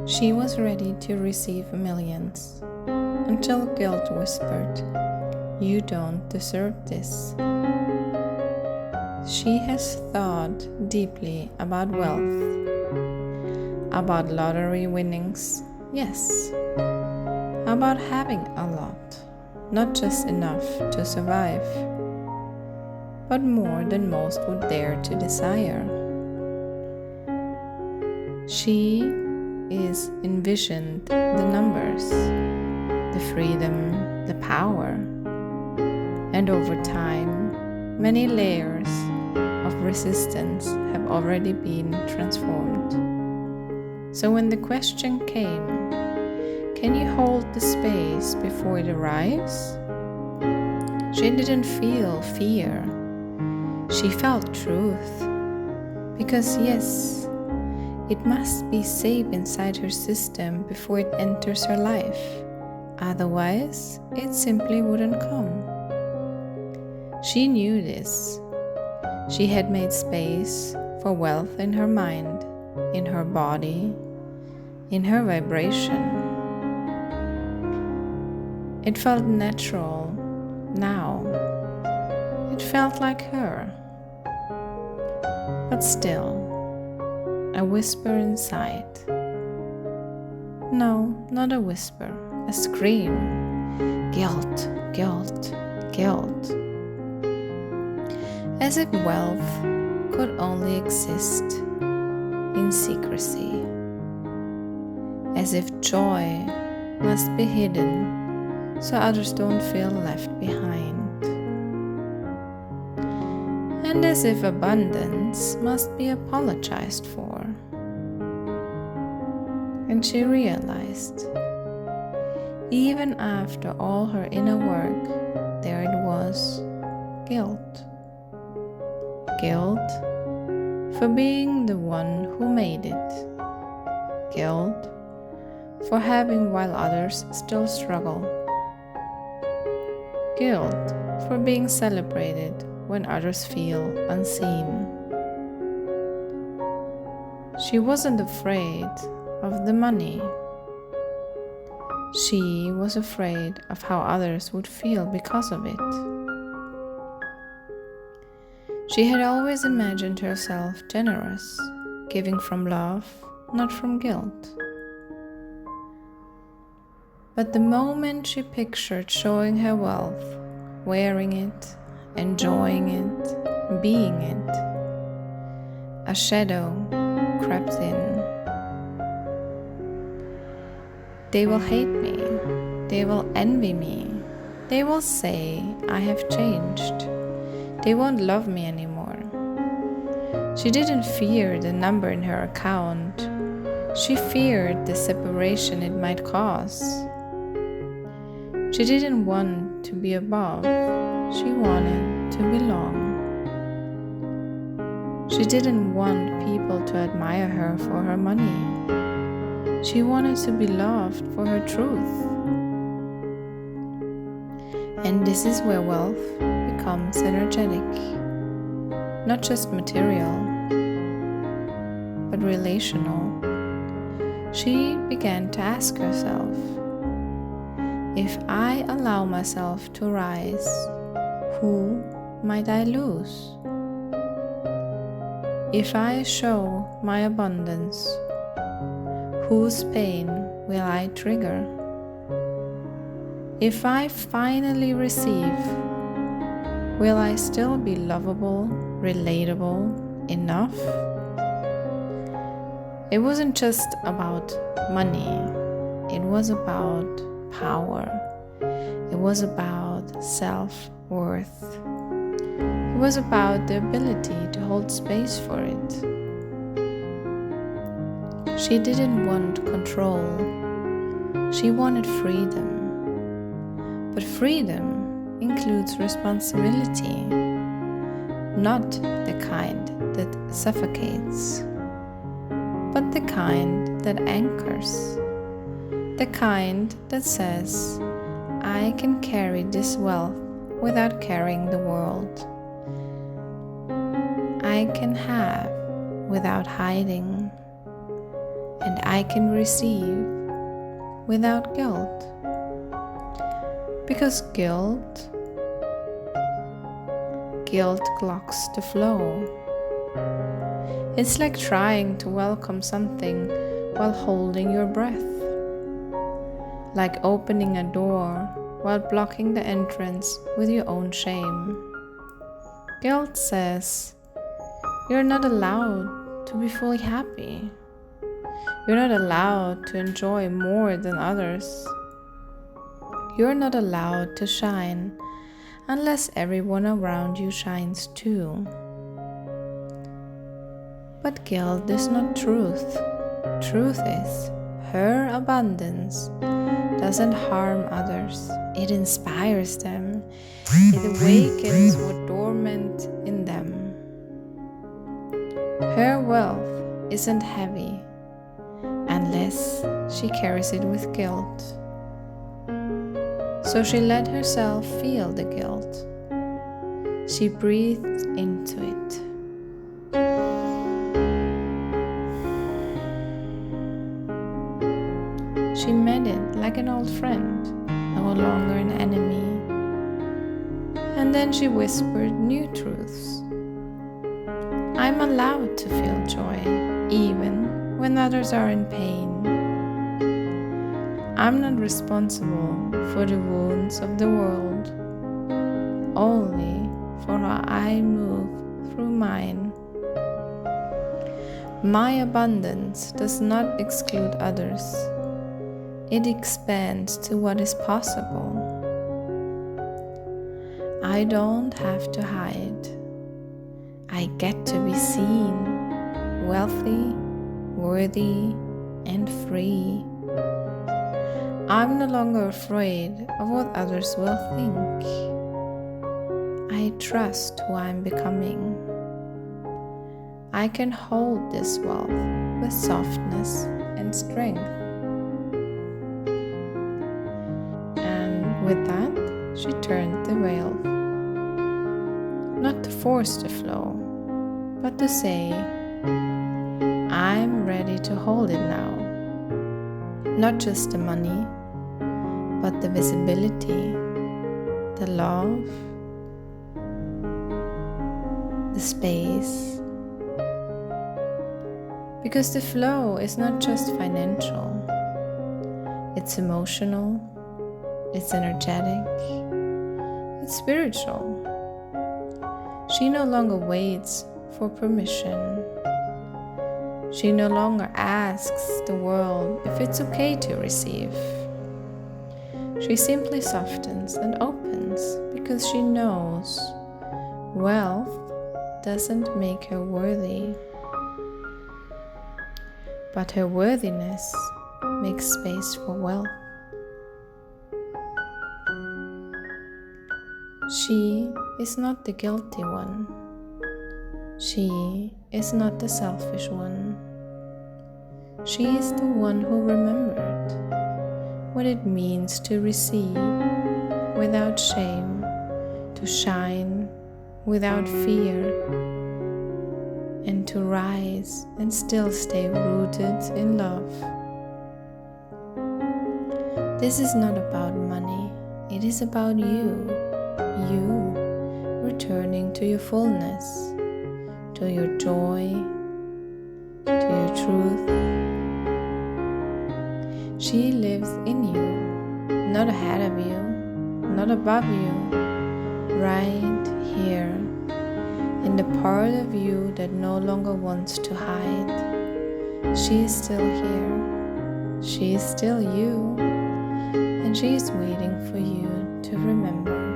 She was ready to receive millions, until guilt whispered, "You don't deserve this." She has thought deeply about wealth, about lottery winnings, yes, about having a lot, not just enough to survive, but more than most would dare to desire. She is envisioned the numbers, the freedom, the power, and over time, many layers of resistance have already been transformed. So when the question came, can you hold the space before it arrives? She didn't feel fear. She felt truth. Because yes, it must be safe inside her system before it enters her life. Otherwise, it simply wouldn't come. She knew this. She had made space for wealth in her mind, in her body, in her vibration. It felt natural now. It felt like her. But still, a whisper inside. No, not a whisper, a scream. Guilt, guilt, guilt. As if wealth could only exist in secrecy. As if joy must be hidden so others don't feel left behind. And as if abundance must be apologized for. And she realized, even after all her inner work, there it was, guilt. Guilt for being the one who made it. Guilt for having while others still struggle. Guilt for being celebrated when others feel unseen. She wasn't afraid of the money. She was afraid of how others would feel because of it. She had always imagined herself generous, giving from love, not from guilt. But the moment she pictured showing her wealth, wearing it, enjoying it, being it, a shadow crept in. They will hate me, they will envy me, they will say I have changed, they won't love me anymore. She didn't fear the number in her account, she feared the separation it might cause. She didn't want to be above, she wanted to belong. She didn't want people to admire her for her money. She wanted to be loved for her truth. And this is where wealth becomes energetic, not just material, but relational. She began to ask herself, if I allow myself to rise, who might I lose? If I show my abundance, whose pain will I trigger? If I finally receive, will I still be lovable, relatable, enough? It wasn't just about money, it was about power. It was about self-worth. It was about the ability to hold space for it. She didn't want control. She wanted freedom. But freedom includes responsibility, not the kind that suffocates, but the kind that anchors. The kind that says, I can carry this wealth without carrying the world. I can have without hiding. and I can receive without guilt. Because guilt blocks the flow. It's like trying to welcome something while holding your breath. Like opening a door while blocking the entrance with your own shame. Guilt says, you're not allowed to be fully happy. You're not allowed to enjoy more than others. You're not allowed to shine unless everyone around you shines too. But guilt is not truth. Truth is, her abundance doesn't harm others. It inspires them. It awakens what dormant in them. Her wealth isn't heavy unless she carries it with guilt. So she let herself feel the guilt. She breathed into it. She met it like an old friend, no longer an enemy. And then she whispered new truths. I'm allowed to feel joy, even when others are in pain. I'm not responsible for the wounds of the world, only for how I move through mine. My abundance does not exclude others. It expands to what is possible. I don't have to hide. I get to be seen, wealthy, worthy, and free. I'm no longer afraid of what others will think. I trust who I'm becoming. I can hold this wealth with softness and strength. And with that, she turned the veil. Not to force the flow, but to say, I'm ready to hold it now. Not just the money, but the visibility, the love, the space. Because the flow is not just financial, it's emotional, it's energetic, it's spiritual. She no longer waits for permission. She no longer asks the world if it's okay to receive. She simply softens and opens because she knows wealth doesn't make her worthy, but her worthiness makes space for wealth. She is not the guilty one. She is not the selfish one. She is the one who remembered what it means to receive without shame, to shine without fear, and to rise and still stay rooted in love. This is not about money, it is about you returning to your fullness, to your joy, to your truth. She lives in you, not ahead of you, not above you, right here, in the part of you that no longer wants to hide. She is still here, she is still you, and she is waiting for you to remember.